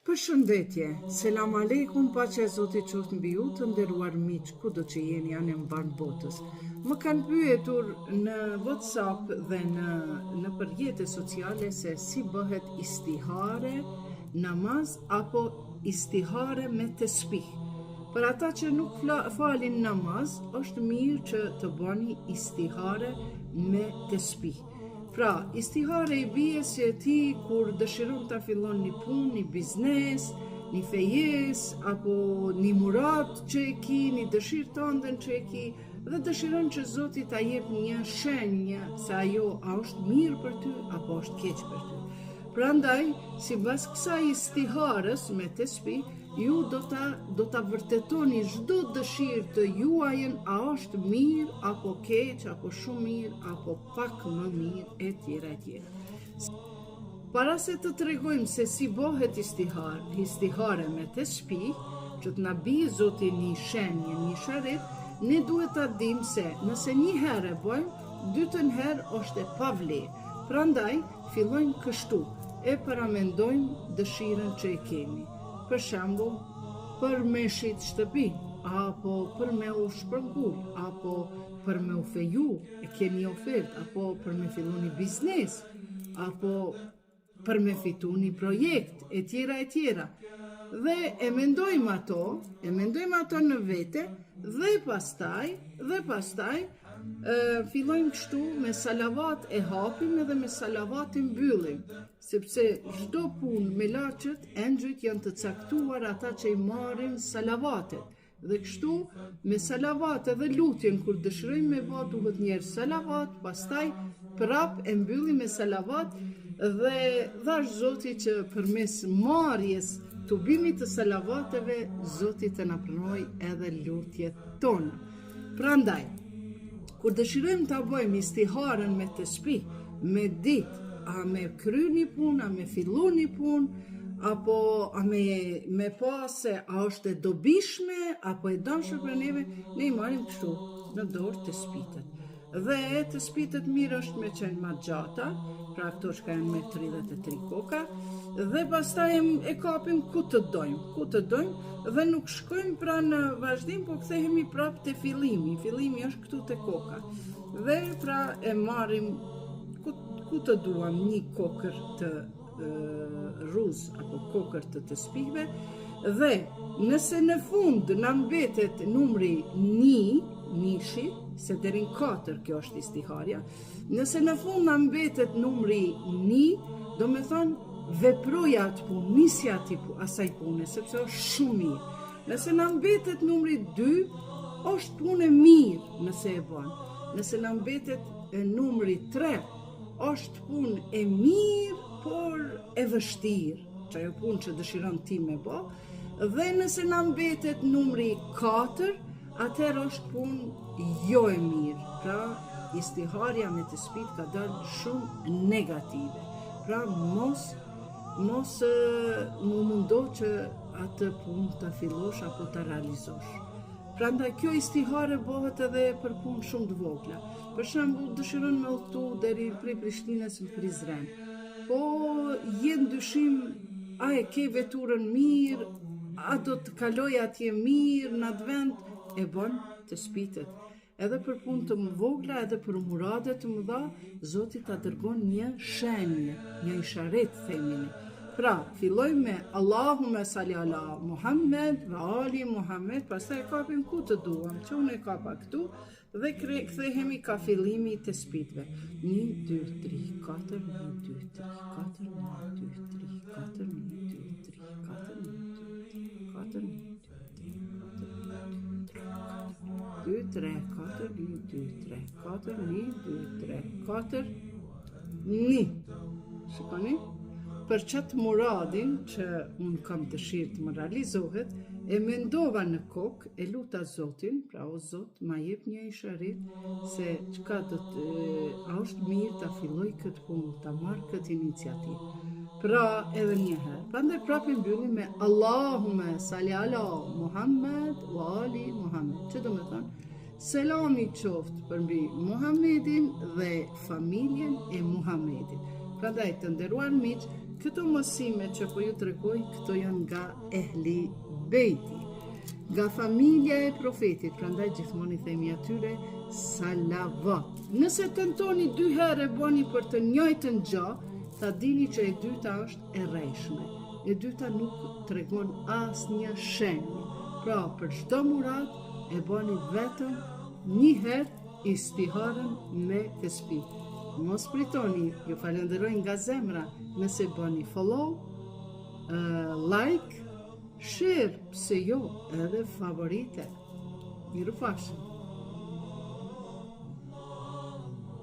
Përshëndetje, selam aleikum, paqja e Zotit qoftë mbi ju, të nderuar miq, kudo që jeni anë mban botës. Më kanë pyetur në WhatsApp dhe në rrjetet sociale se si bëhet istihare namaz apo istihare me tesbih. Për ata që nuk falin namaz, është mirë që të bëni istihare me tesbih. Pra, istihare i bie se ti kur dëshiron ta fillon një punë, një biznes, një fejes, apo një murat që e ki, një dëshirë tënde që e ki, dhe dëshiron që Zoti ta jep një shenjë se ajo a është mirë për ty apo është keq për ty. Prandaj, sipas kësaj istihares me tesbih, ju do ta vërtetoni çdo dëshirë të juajën a është mirë apo keq, apo shumë mirë apo pak më mirë, etj. Para se të tregojmë se si bëhet istihare me tesbih, që të na bie Zoti një shenjë, një isharet, ne duhet ta dimë se nëse një herë e bëjmë, dytën herë është e pavlerë. Prandaj fillojmë kështu, e paramendojmë dëshirën që e kemi. Për shembull, për me shit shtëpi, apo për me u shpërngull, apo për me u feju, e keni ofertë, apo për me fillu një biznes, apo për me fitu një projekt, etj. Dhe e mendojmë ato në vete, dhe pastaj fillojmë kështu me salavat e hapim edhe me salavat e mbyllim, sepse çdo punë me laçet, engjëjt janë të caktuar ata që i marrin salavatet. Dhe kështu me salavat edhe lutjen kur dëshirojmë me bë duhet njerë salavat, pastaj prap e mbyllim me salavat dhe dhash Zoti që përmes marrjes të bimit të salavateve, Zoti të na pranoj edhe lutjet tona. Prandaj, kur dëshirojmë ta bëjmë istiharen me tesbih, me ditë, a me kry një punë, a me fillu një punë, apo a me pa se a është e dobishme, apo e dëmshme për neve, ne i marrim kështu në dorë tesbitet. Dhe tesbitet mirë është me qenë ma gjata, pra këto që janë me 33 koka, dhe pastaj e kapim ku të dojmë, dhe nuk shkojmë pra në vazhdim, po kthehemi prap te fillimi. Fillimi është këtu te koka. Dhe pra e marrim ku të duam një kokër të rruz apo kokër të tesbihve, dhe nëse në fund na mbetet numri 1, nishi, se deri në 4 kjo është istiharja, nëse në fund na mbetet numri 1, do me thonë veproja atë punë, nisja asaj pune, sepse është shumë mirë. Nëse na mbetet numri 2, është punë e mirë nëse e bën. Nëse na mbetet numri 3, është punë e mirë, por e vështirë, që ajo punë që dëshiron ti me bë, dhe nëse na mbetet numri 4, atëherë është punë jo e mirë. Pra, istiharja me tesbih ka dalë shumë negative. Pra, mos mu mundo që atë punë ta fillosh apo ta realizosh. Prandaj kjo istihare bëhet edhe për punë shumë të vogla. Për shembull, dëshiron me udhëtu deri prej Prishtinës në Prizren. Po jenë dyshim, a e ke veturën mirë, a do të kaloj atje mirë në atë vend, e bën tesbitet. Edhe për punë të më vogla, edhe për murade të mëdha, Zoti ta dërgon një shenjë, një isharet themini. Pra, filloj me Allahume salli ala Muhammed ve ali Muhammed, pastaj e kapim ku të duam, që unë e kapa këtu, dhe kthehemi ka fillimi i tesbihve. 1, 2, 3, 4, 1, 2, 3, 4, 1, 2, 3, 4, 1, 2, 3, 4, 1, 2, 3, 4, 1, 2, 3, 4, 1, 2, 3, 4, 1. Shikoni? Për qatë muradin që unë kam dëshirë të më realizohet, e mendova në kokë, e luta Zotin, pra o Zot, ma jep një isharet se çka a është mirë ta filloj këtë punë, ta marrë këtë iniciativë. Pra edhe një herë, prandaj prapë mbyllim me Allahume salli ala Muhammed wa ali Muhammed, që do me thonë, selami qoftë për mbi Muhammedin dhe familjen e Muhammedit. Prandaj të nderuar miq, Këto mësime që po ju tregoj, këto janë nga Ehli Beiti, nga familja e profetit, prandaj gjithmonë i themi atyre salavat. Nëse tentoni 2 herë bëni për të njëjtën gjë, ta dini që e dyta është e rreshme. E dyta nuk tregon asnjë shenjë. Pra, për çdo murat e bëni vetëm një herë istiharën me tesbih. Mos pritoni, ju falenderoj nga zemra nëse bëni follow, like, share, pse jo, edhe favorite. Mirupafshim.